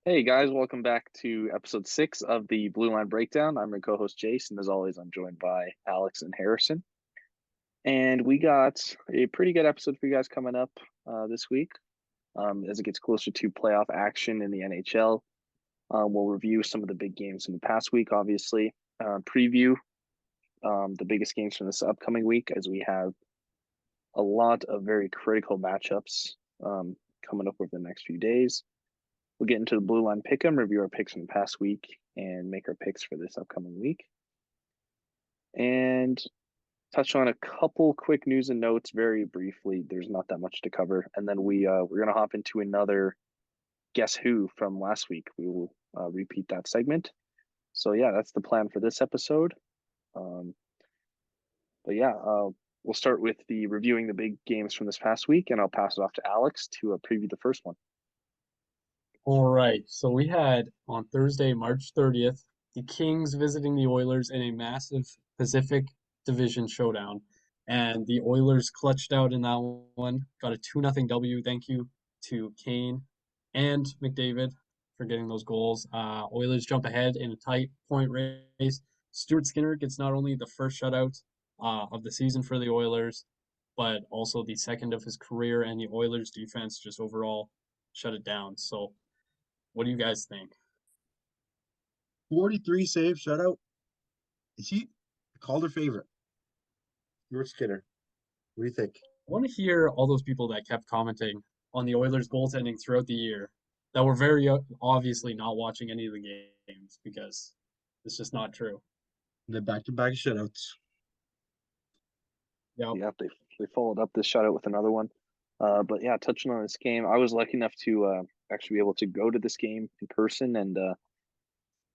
Hey guys, welcome back to episode 6 of the Blue Line Breakdown. I'm your co-host Jace, and as always, I'm joined by Alex and Harrison. And we got a pretty good episode for you guys coming up this week. As it gets closer to playoff action in the NHL, we'll review some of the big games in the past week, obviously. Preview the biggest games from this upcoming week, as we have a lot of very critical matchups coming up over the next few days. We'll get into the Blue Line Pick'em, review our picks from the past week, and make our picks for this upcoming week. And touch on a couple quick news and notes very briefly. There's not that much to cover. And then we're going to hop into another Guess Who from last week. We will repeat that segment. So, yeah, that's the plan for this episode. We'll start with the reviewing the big games from this past week, and I'll pass it off to Alex to preview the first one. All right. So we had on Thursday, March 30th, the Kings visiting the Oilers in a massive Pacific Division showdown. And the Oilers clutched out in that one, got a 2-0 W. Thank you to Kane and McDavid for getting those goals. Oilers jump ahead in a tight point race. Stuart Skinner gets not only the first shutout of the season for the Oilers, but also the second of his career, and the Oilers defense just overall shut it down. So what do you guys think? 43 save shutout. Is he a Calder favorite? Stuart Skinner. What do you think? I want to hear all those people that kept commenting on the Oilers' goaltending throughout the year that were very obviously not watching any of the games because it's just not true. The back-to-back shutouts. Yep. Yeah, they followed up this shutout with another one. But yeah, touching on this game, I was lucky enough to actually be able to go to this game in person, and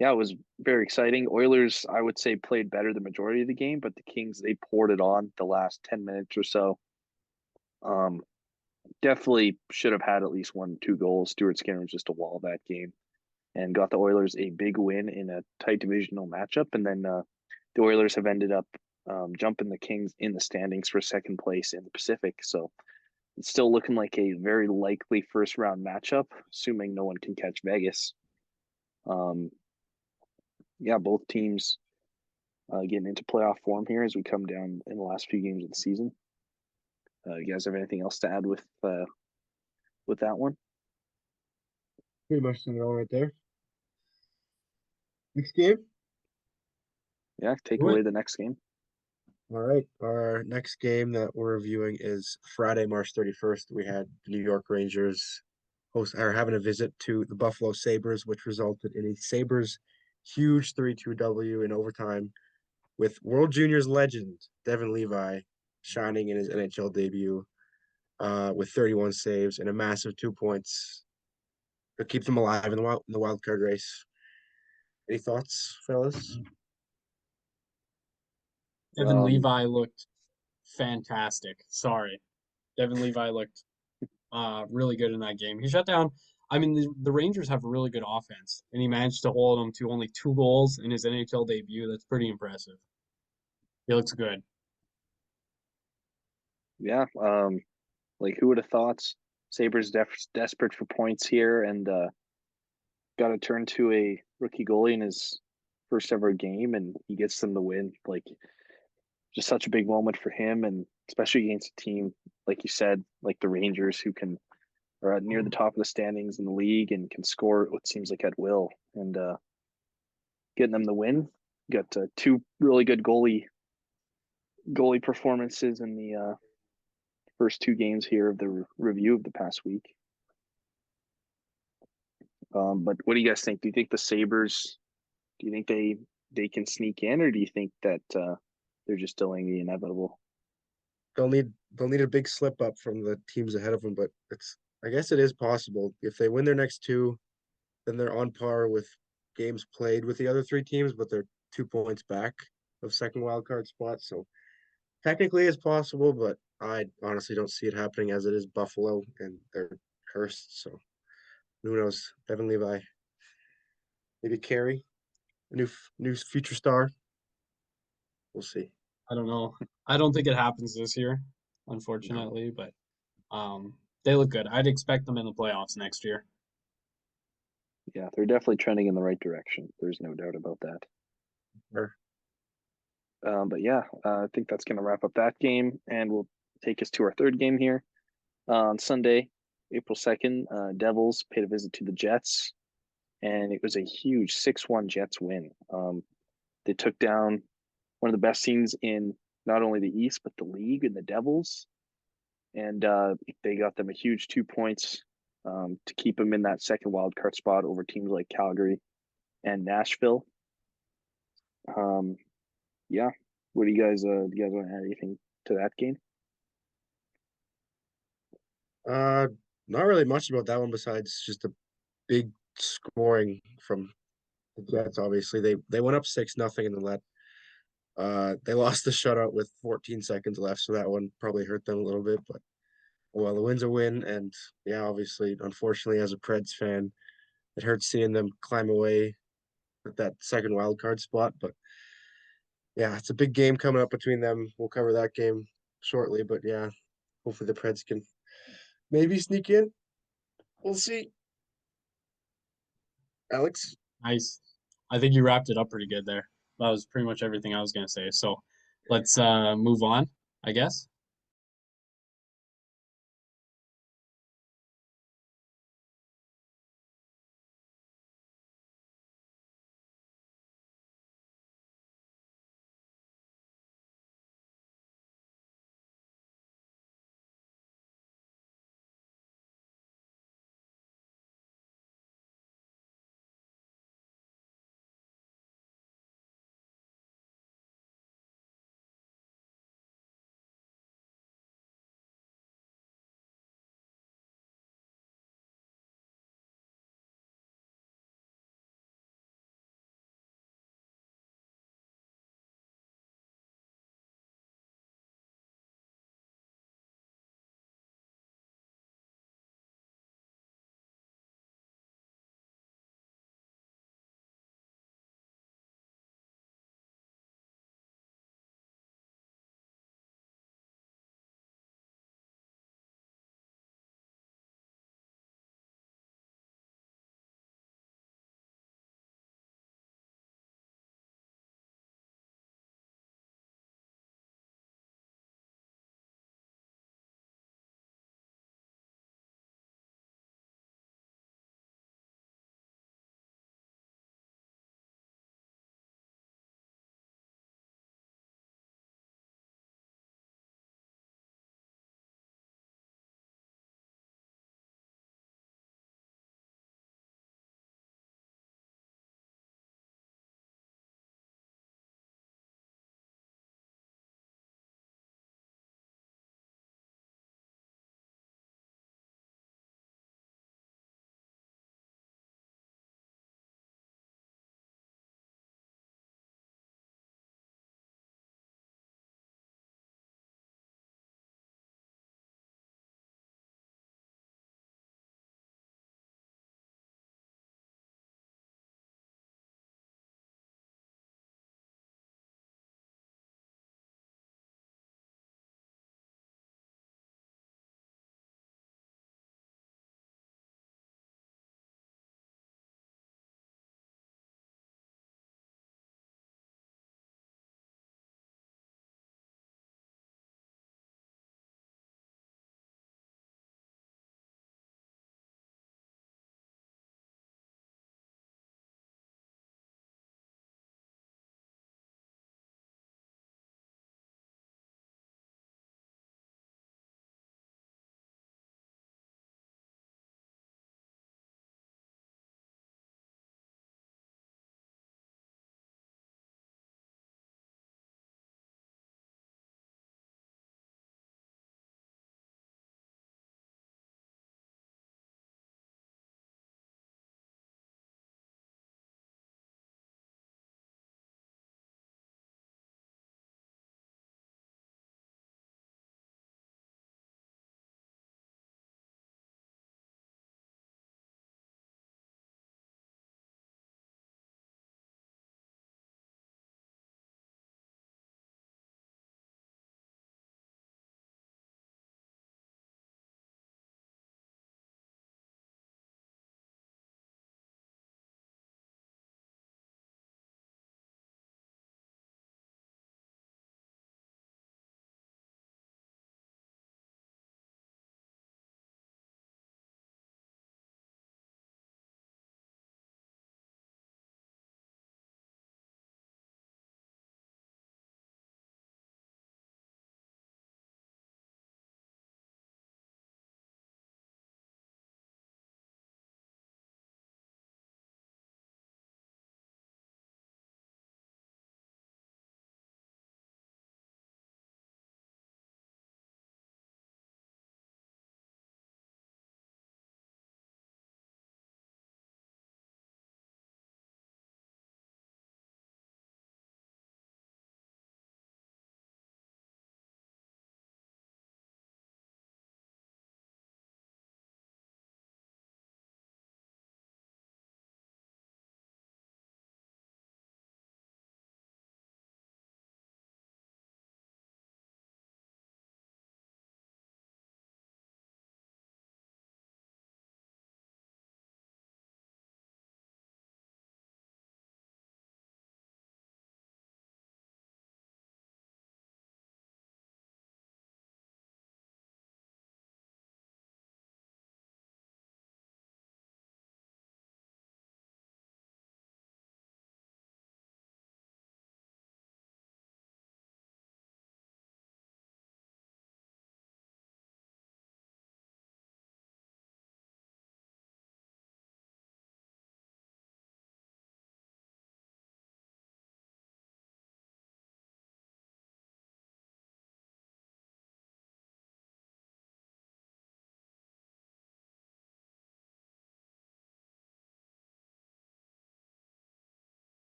yeah, it was very exciting. Oilers, I would say, played better the majority of the game, but the Kings, they poured it on the last 10 minutes or so. Definitely should have had at least 1, 2 goals. Stuart Skinner was just a wall that game and got the Oilers a big win in a tight divisional matchup. And then the Oilers have ended up jumping the Kings in the standings for second place in the Pacific. So it's still looking like a very likely first round matchup, assuming no one can catch Vegas. Yeah, both teams getting into playoff form here as we come down in the last few games of the season. You guys have anything else to add with that one? Pretty much the all right there. Next game. Yeah, take away the next game. All right. Our next game that we're reviewing is Friday, March 31st. We had the New York Rangers having a visit to the Buffalo Sabres, which resulted in a Sabres huge 3-2 W in overtime with World Juniors legend Devin Levi shining in his NHL debut with 31 saves and a massive 2 points to keep them alive in the wild card race. Any thoughts, fellas? Devin Levi looked fantastic. Sorry. Devin Levi looked really good in that game. He shut down. I mean, the Rangers have a really good offense, and he managed to hold them to only 2 goals in his NHL debut. That's pretty impressive. He looks good. Yeah, like who would have thought Sabres desperate for points here and got to turn to a rookie goalie in his first ever game, and he gets them the win. Like, just such a big moment for him, and especially against a team like you said, like the Rangers, who are near the top of the standings in the league and can score what seems like at will. And getting them the win, got 2 really good goalie performances in the first 2 games here of the review of the past week. But what do you guys think? Do you think the Sabres? Do you think they can sneak in, or do you think that they're just delaying the inevitable? They'll need a big slip up from the teams ahead of them, but I guess it is possible. If they win their next 2, then they're on par with games played with the other 3 teams, but they're 2 points back of second wild card spot. So technically it's possible, but I honestly don't see it happening as it is Buffalo and they're cursed. So who knows? Devin Levi, maybe Carey, a new future star. We'll see. I don't know. I don't think it happens this year, No. unfortunately, but they look good. I'd expect them in the playoffs next year. Yeah, they're definitely trending in the right direction. There's no doubt about that. Sure. But yeah, I think that's going to wrap up that game, and we'll take us to our third game here on Sunday, April 2nd. Devils paid a visit to the Jets, and it was a huge 6-1 Jets win. They took down one of the best teams in not only the East but the league in the Devils, and they got them a huge 2 points to keep them in that second wild card spot over teams like Calgary and Nashville. Yeah, what do you guys want to add anything to that game? Uh, Not really much about that one besides just a big scoring from the Jets. Obviously, they went up 6-0 in the let. They lost the shutout with 14 seconds left, so that one probably hurt them a little bit. But well, the win's a win, and yeah, obviously, unfortunately, as a Preds fan, it hurts seeing them climb away with that second wild card spot. But yeah, it's a big game coming up between them. We'll cover that game shortly, but yeah, hopefully the Preds can maybe sneak in. We'll see. Alex? Nice. I think you wrapped it up pretty good there. That was pretty much everything I was gonna say. So let's move on, I guess.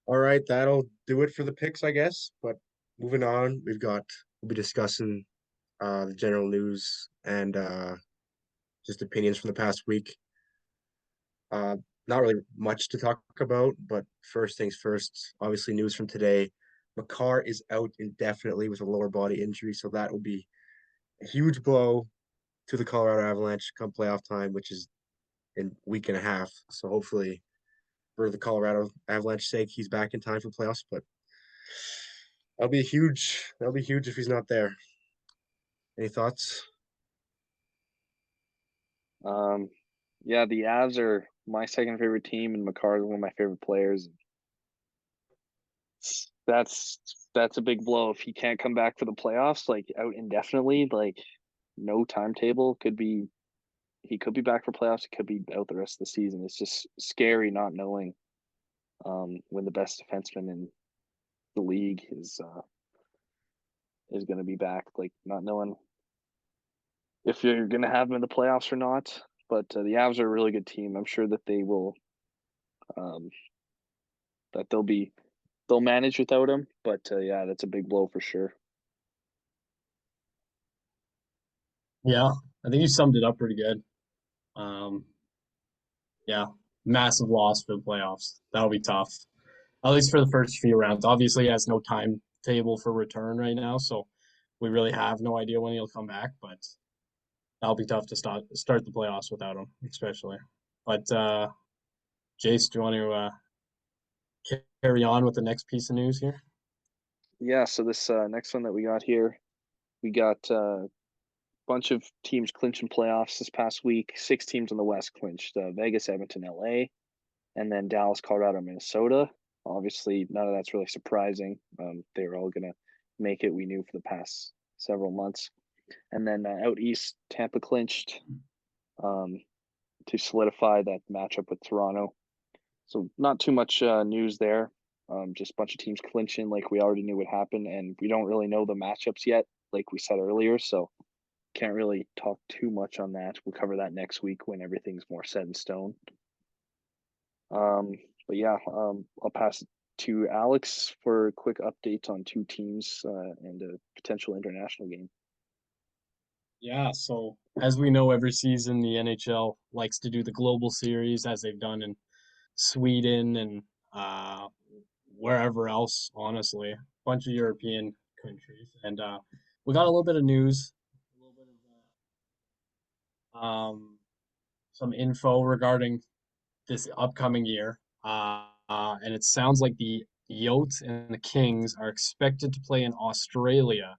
All right, that'll do it for the picks, I guess. But moving on, we'll be discussing the general news and just opinions from the past week. Uh, Not really much to talk about, but first things first, obviously news from today. Makar is out indefinitely with a lower body injury, so that will be a huge blow to the Colorado Avalanche come playoff time, which is in week and a half. So hopefully for the Colorado Avalanche sake, he's back in time for playoffs, but that'll be huge if he's not there. Any thoughts? Yeah, the Avs are my second favorite team, and Makar is one of my favorite players. That's a big blow if he can't come back for the playoffs, like out indefinitely, like no timetable. He could be back for playoffs, he could be out the rest of the season. It's just scary not knowing when the best defenseman in the league is going to be back, like not knowing if you're going to have him in the playoffs or not. But the Avs are a really good team. I'm sure that um, they'll manage without him. But yeah, that's a big blow for sure. Yeah, I think you summed it up pretty good. Um, yeah, massive loss for the playoffs. That'll be tough, at least for the first few rounds. Obviously, he has no timetable for return right now, so we really have no idea when he'll come back. But that'll be tough to start the playoffs without him, especially. But Jace, do you want to carry on with the next piece of news here? Yeah. So this next one that we got here, we got a bunch of teams clinching playoffs this past week. 6 teams in the West clinched: Vegas, Edmonton, LA, and then Dallas, Colorado, Minnesota. Obviously, none of that's really surprising. They were all going to make it. We knew for the past several months. And then out east, Tampa clinched um, to solidify that matchup with Toronto. So not too much news there. Just a bunch of teams clinching like we already knew would happen, and we don't really know the matchups yet, like we said earlier. So can't really talk too much on that. We'll cover that next week when everything's more set in stone. But yeah, I'll pass it to Alex for a quick update on 2 teams and a potential international game. Yeah, so as we know, every season the NHL likes to do the global series as they've done in Sweden and uh, wherever else, honestly, a bunch of European countries. And we got a little bit of news, a little bit of some info regarding this upcoming year. And it sounds like the Yotes and the Kings are expected to play in Australia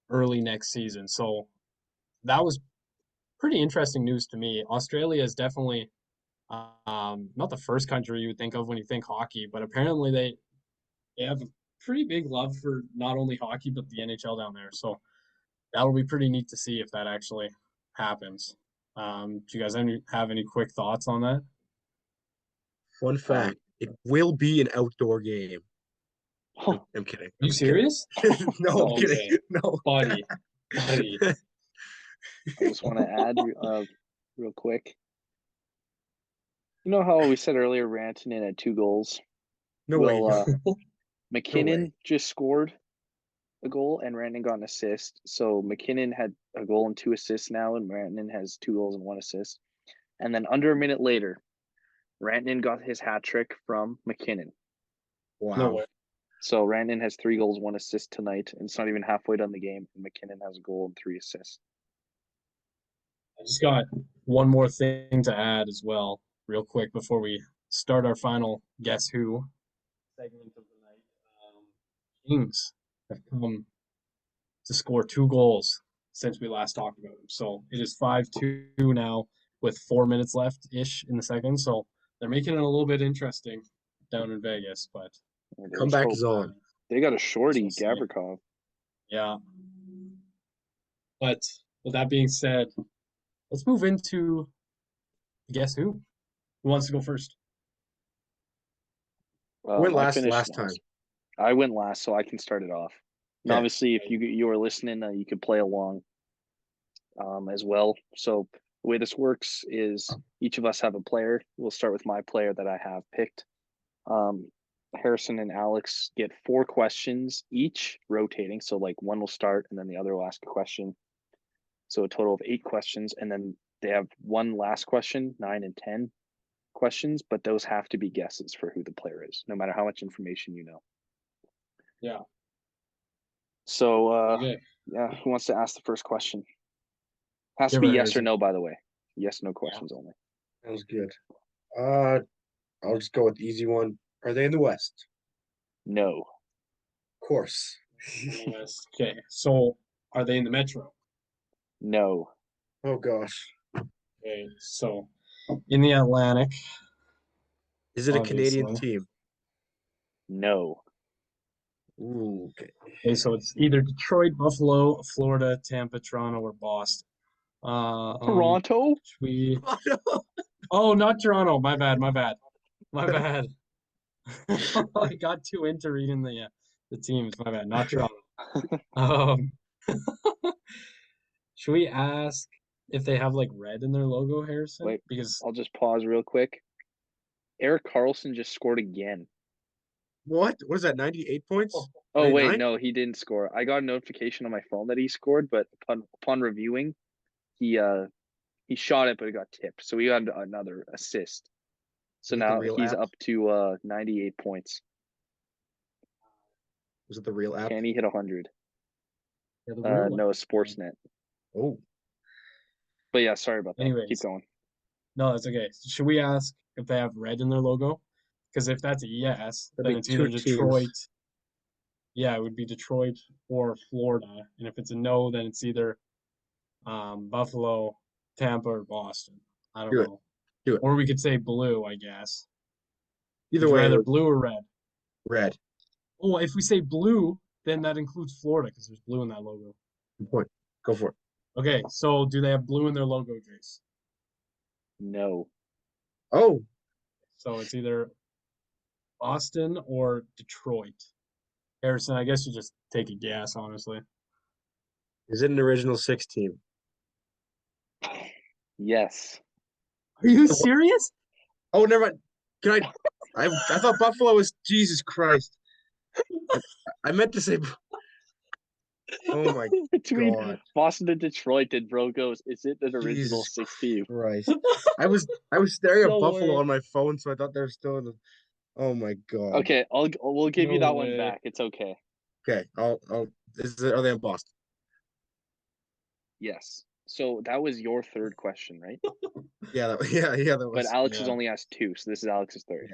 early next season. So that was pretty interesting news to me. Australia is definitely not the first country you would think of when you think hockey, but apparently they have a pretty big love for not only hockey but the NHL down there. So that'll be pretty neat to see if that actually happens. Do you guys have any quick thoughts on that? Fun Um, fact, it will be an outdoor game. huh, I'm kidding. Are you serious? No, I'm No kidding. way, No. buddy, buddy. I just want to add real quick. You know how we said earlier Rantanen had 2 goals? No way. Well, No McKinnon way. just scored a goal and Rantanen got an assist. So McKinnon had a goal and 2 assists now, and Rantanen has 2 goals and 1 assist. And then under a minute later, Rantanen got his hat trick from McKinnon. No Wow. way. So Rantanen has 3 goals, 1 assist tonight, and it's not even halfway done the game. And McKinnon has a goal and 3 assists. I just got one more thing to add as well, real quick, before we start our final Guess Who segment of the night. Kings have come to score 2 goals since we last talked about them. So it is 5-2 now with 4 minutes left ish in the second. So they're making it a little bit interesting down in Vegas, but There's Comeback hope. is on. They got a guess we'll shorty, see. Gavrikov. Yeah. But with that being said, let's move into Guess Who? Who wants to go first? Went I last finished last time. last. I went last, so I can start it off. And Okay. obviously, if you are listening, you could play along as well. So the way this works is each of us have a player. We'll start with my player that I have picked. Um, Harrison and Alex get 4 questions each, rotating. So like one will start and then the other will ask a question. So a total of 8 questions, and then they have one last question, 9 and 10 questions, but those have to be guesses for who the player is, no matter how much information you know. Yeah. So Okay. yeah, who wants to ask the first question? Has to Give be her yes or Harrison. no, by the way. Yes, no questions only. Sounds good. I'll just go with the easy one. Are they in the West? No. Of course. Yes. Okay. So are they in the Metro? No. Oh gosh. Okay. So in the Atlantic, Is it a Canadian obviously. team? No. Ooh, okay. Okay, so it's either Detroit, Buffalo, Florida, Tampa, Toronto, or Boston. Toronto? Should we? Oh, not Toronto. My bad. My bad. My bad. I got too into reading the teams. My bad. Not Toronto. Um, should we ask if they have like red in their logo, Harrison? Wait, Because I'll just pause real quick. Eric Carlson just scored again. What? What is that? 98 points? Oh wait, 99? no, he didn't score. I got a notification on my phone that he scored, but upon reviewing, he shot it, but it got tipped. So he got another assist. So Was it the now real he's app? up to 98 points. Was it the real app? Can he hit 100? yeah, the real No, one. Sportsnet. Oh, But yeah, sorry about that. Keep Anyways, going. no, that's okay. Should we ask if they have red in their logo? Because if that's a yes, that'd then be it's either 2 teams. Detroit. Yeah, it would be Detroit or Florida. And if it's a no, then it's either Buffalo, Tampa, or Boston. I don't Do it. know. Do it. Or we could say blue, I guess. Either Would you way, rather blue or red? red. Oh, if we say blue, then that includes Florida because there's blue in that logo. Good point. Go for it. Okay, so do they have blue in their logo, Jace? No. Oh, So it's either Boston or Detroit. Harrison, I guess you just take a guess, honestly. is it an original 6 team? Yes. Are you serious? Oh, never mind. Can I thought Buffalo was Jesus Christ. I meant to say. Oh my Between God. Boston and Detroit, and bro goes, is it an original Jesus 6 team? Christ. I was staring at No Buffalo way. on my phone, so I thought they were still in the. Oh my God. Okay, we'll give you No that one way. back. It's okay. Okay. Are they in Boston? Yes. So that was your third question, right? Yeah. Yeah. That But was. Alex has Yeah. only asked 2, so this is Alex's third.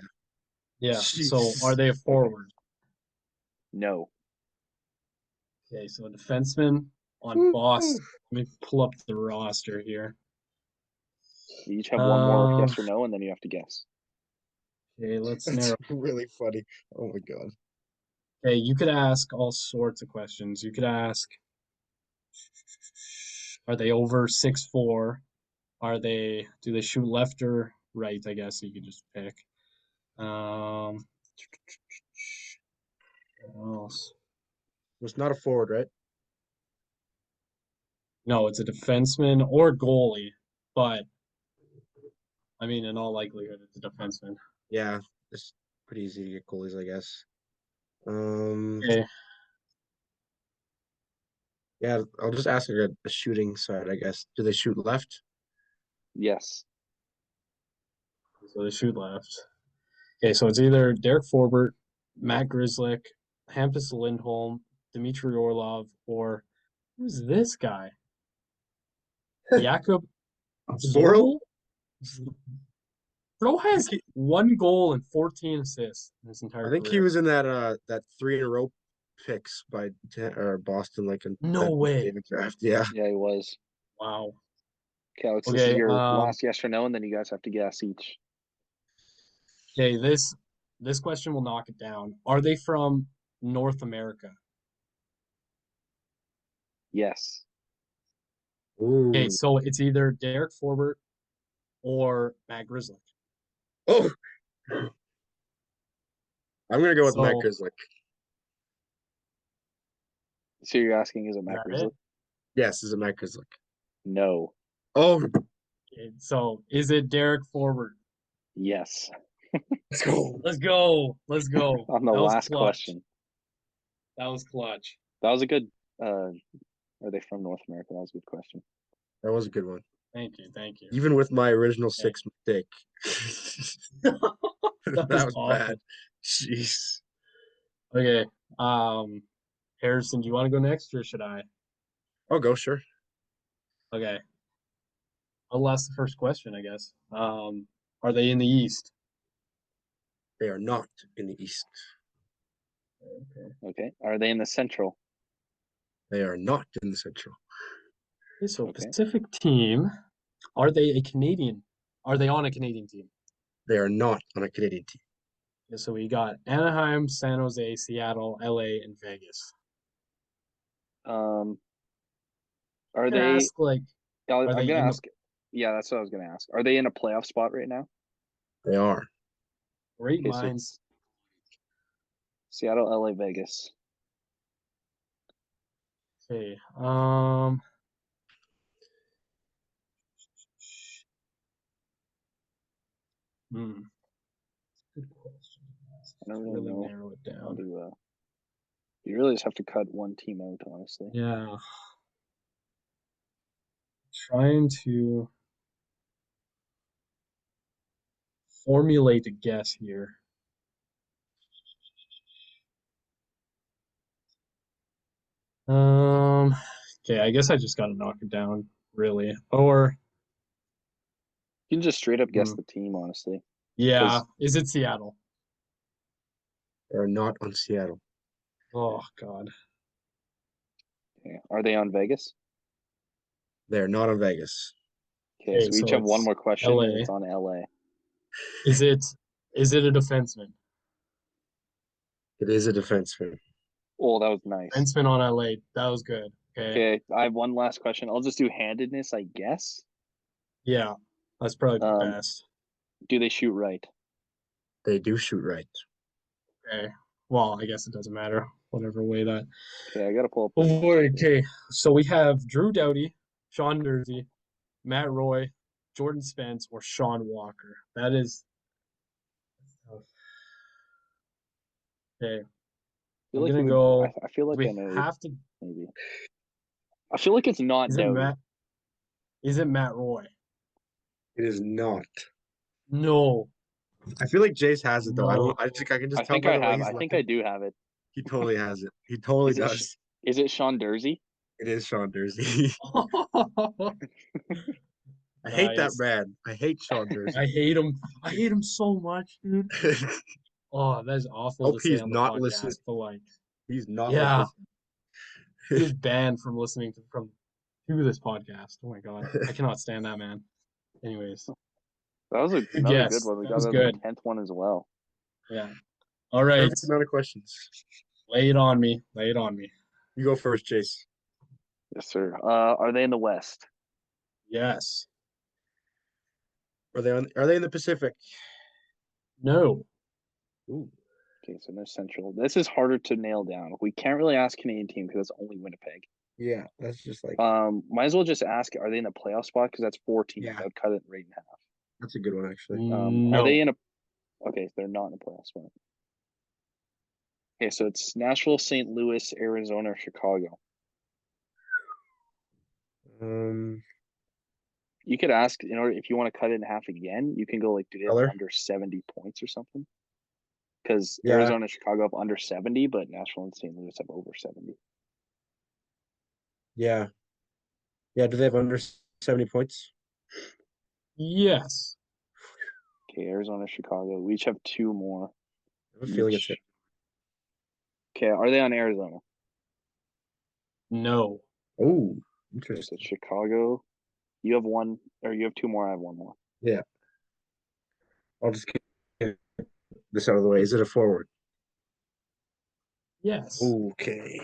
Yeah. Yeah. So Jesus. are they a forward? No. Okay, so a defenseman on Boston. Let me pull up the roster here. You each have one more Um, yes or no, and then you have to guess. okay, let's That's narrow. really funny. Oh my God. Okay, you could ask all sorts of questions. You could ask, are they over 6'4"? Do they shoot left or right? I guess you could just pick. What else? It's not a forward, right? No, it's a defenseman or goalie, but I mean, in all likelihood, it's a defenseman. Yeah. It's pretty easy to get goalies, I guess. Okay, Yeah. I'll just ask like a shooting side, I guess. Do they shoot left? Yes. so they shoot left. Okay, so it's either Derek Forbert, Matt Grzelcyk, Hampus Lindholm, Dmitry Orlov, or who's this guy? Jakub Zorro? Zorl? Bro has 1 goal and 14 assists in his entire I think he career. was in that 3 in a row picks by or Boston, like in No that way. David draft. Yeah. Yeah, he was. Wow. Okay, Alex, this is Okay, your last yes or no, and then you guys have to guess each. okay, this question will knock it down. Are they from North America? Yes. Okay, Ooh. so it's either Derek Forbert or Matt Grzelcyk. Oh, I'm gonna go with Matt So Grzelcyk. So you're asking, is it is Matt that Grizzly? it? Yes, is it Matt Grzelcyk? No. Oh, Okay, so is it Derek Forbert? Yes. Let's go. Let's go. Let's go. On the That was last clutch. question. That was clutch. That was a good. Are they from North America? That was a good question. That was a good one. Thank you. Thank you. Even with my original 6 mistake. That That was was awful. bad. Jeez. Okay. Harrison, do you want to go next or should I? I'll go, sure. Okay. I'll ask the first question, I guess. Are they in the East? They are not in the East. Okay. Okay. Are they in the Central? They are not in the Central. Okay, so Okay. Pacific team. Are they a Canadian? Are they on a Canadian team? They are not on a Canadian team. Okay, so we got Anaheim, San Jose, Seattle, LA, and Vegas. Are I'm gonna they? ask like, I'm are they gonna in the? ask. Yeah, that's what I was gonna ask. Are they in a playoff spot right now? They are. Great Okay, so minds. Seattle, LA, Vegas. Okay. Good question. I don't To really really know narrow it how down. to. You really just have to cut one team out, honestly. Yeah. Trying to formulate a guess here. Okay, I guess I just gotta knock it down, really. Or You can just straight up guess hmm, the team, honestly. yeah, 'Cause is it Seattle? They are not on Seattle. Oh God. yeah. Are they on Vegas? They are not on Vegas. Okay, Okay, so we each so have one it's more question, and LA. it's on LA. Is it a defenseman? It is a defenseman. Oh, that was nice. Defenseman on LA. That was good. Okay. Okay, I have one last question. I'll just do handedness, I guess. Yeah, that's probably the Um, best. do they shoot right? They do shoot right. Okay. Well, I guess it doesn't matter. Whatever way that. Okay, I gotta pull up. Oh, okay. So we have Drew Doughty, Sean Dursey, Matt Roy, Jordan Spence, or Sean Walker. That is tough. Okay. I feel I'm like you gonna would. go. I feel Do like I we know. have to? Maybe. I feel like it's not Is it Doughty. Matt? Is it Matt Roy? It is not. No. I feel like Jace has it though. I No. don't. I can I just tell think by I the way have. he's I think I looking. do have it. He totally has it. He totally Is it? does. Is it Sean Dursey? It is Sean Dursey. I hate that Nice. man. I hate Sean I Dursey. hate him. I hate him so much, dude. Oh, that is awful Hope to say he's on the not listening. podcast, but like, He's not yeah, listening. he is banned from listening to this podcast. Oh my God, I cannot stand that man. Anyways, That was good another good guess. one. We That got was the good. 10th one as well. Yeah. All right. Perfect amount of questions. Lay it on me. Lay it on me. You go first, Jace. Yes, sir. Are they in the West? Yes. Are they in the Pacific? No. Ooh. Okay, so no Central. This is harder to nail down. We can't really ask Canadian team because it's only Winnipeg. Yeah, that's just like Might as well just ask, are they in the playoff spot? Because that's 4 teams. yeah, That would cut it right in half. that's a good one actually. Are they No. in a? Okay, so they're not in a playoff spot. Okay, so it's Nashville, St. Louis, Arizona, or Chicago. You could ask, in order if you want to cut it in half again, you can go like, do they have Color? under 70 points or something? Because Yeah. Arizona and Chicago have under 70, but Nashville and St. Louis have over 70. Yeah. Yeah, do they have under 70 points? Yes. Okay, Arizona, Chicago. We each have 2 more. I have a feeling it's Each. Okay, are they on Arizona? No. Oh, Okay, interesting. so Chicago. You have 1, or you have 2 more. I have 1 more. Yeah. I'll just get this out of the way. Is it a forward? Yes. Okay.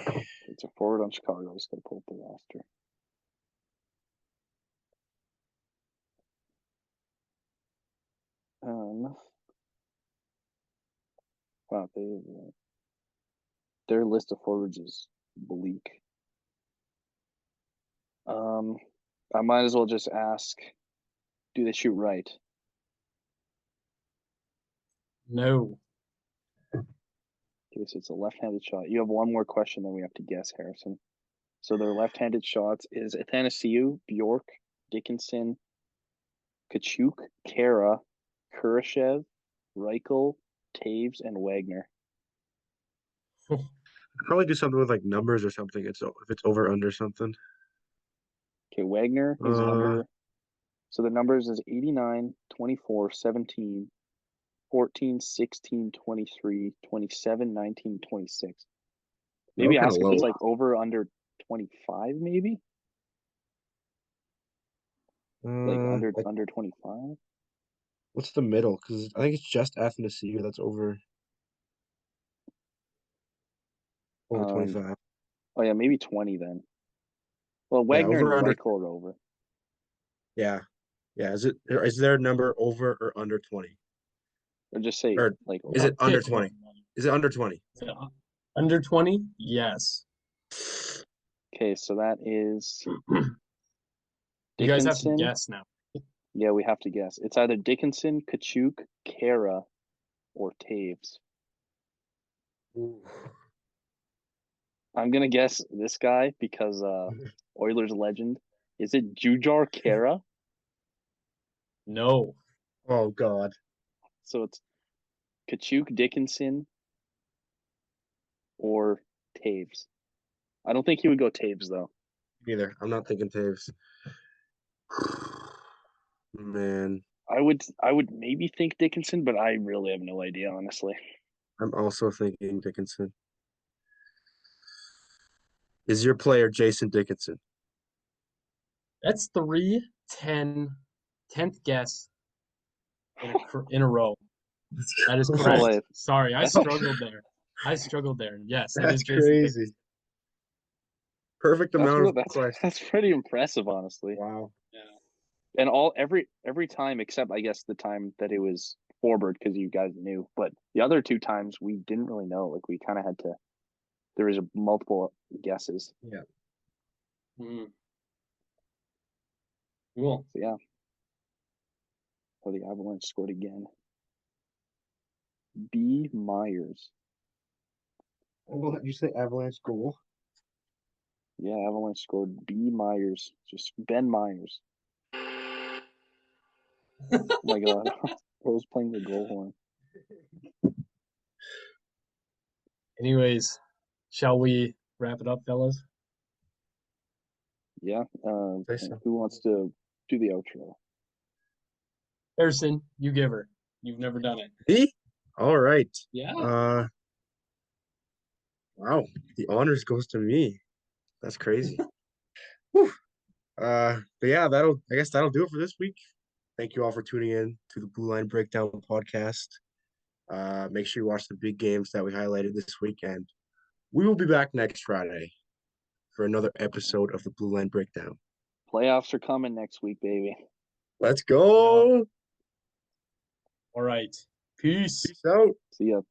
It's a forward on Chicago. I just got to pull up the roster. Wow, their list of forwards is bleak. I might as well just ask, do they shoot right? No. Okay, so it's a left-handed shot. You have one more question, then we have to guess, Harrison. So their left-handed shots is Athanasiou, Bjork, Dickinson, Kachuk, Kara, Kurashev, Reichel, Taves, and Wagner. Probably do something with like numbers or something. If it's over under something. Okay, Wagner is Uh, under. So the numbers is 89, 24, 17, 14, 16, 23, 27, 19, 26. Maybe kind of ask if low. it's like over under 25, maybe? Like under 25? What's the middle? Because I think it's just Athanasiou that's over 25. Oh yeah, maybe 20 then. Well, Yeah, Wagner and over under. Reichel are over. Yeah, yeah. Is there a number over or under 20? Or just say Or like is over. it under Pick 20? one. Is it under 20? Is it under 20? Yes. Okay, so that is You guys have to Dickinson. guess now. Yeah, we have to guess. It's either Dickinson, Kachuk, Kara, or Taves. Ooh. I'm gonna guess this guy because Oilers legend. Is it Jujar Kara? No. Oh God. So it's Kachuk, Dickinson, or Taves. I don't think he would go Taves though. Neither. I'm not thinking Taves. Man, I would maybe think Dickinson, but I really have no idea, honestly. I'm also thinking Dickinson. Is your player Jason Dickinson? That's 10th guess in a row. That is Oh, correct. wait. Sorry, I That's struggled there. I struggled there. Yes, it is That's Jason crazy. Dickinson. Perfect amount of that's questions. that's pretty impressive, honestly. Wow. Yeah. And every time except I guess the time that it was forward because you guys knew, but the other two times we didn't really know. Like we kind of had to. There was multiple guesses. Yeah. Mm. Cool. So yeah. Oh, the Avalanche scored again. B. Myers. Well, did you say Avalanche goal? Yeah, Avalanche scored B. Myers. Just Ben Myers. Oh my God. Rose playing the goal horn. Anyways, shall we wrap it up, fellas? Yeah. Say so. Who wants to do the outro? Harrison, you give her. You've never done it. Me? All right. Yeah. Wow. The honors goes to me. That's crazy. Whew. But yeah, I guess that'll do it for this week. Thank you all for tuning in to the Blue Line Breakdown podcast. Make sure you watch the big games that we highlighted this weekend. We will be back next Friday for another episode of the Blue Line Breakdown. Playoffs are coming next week, baby. Let's go. All right. Peace. Peace out. See ya.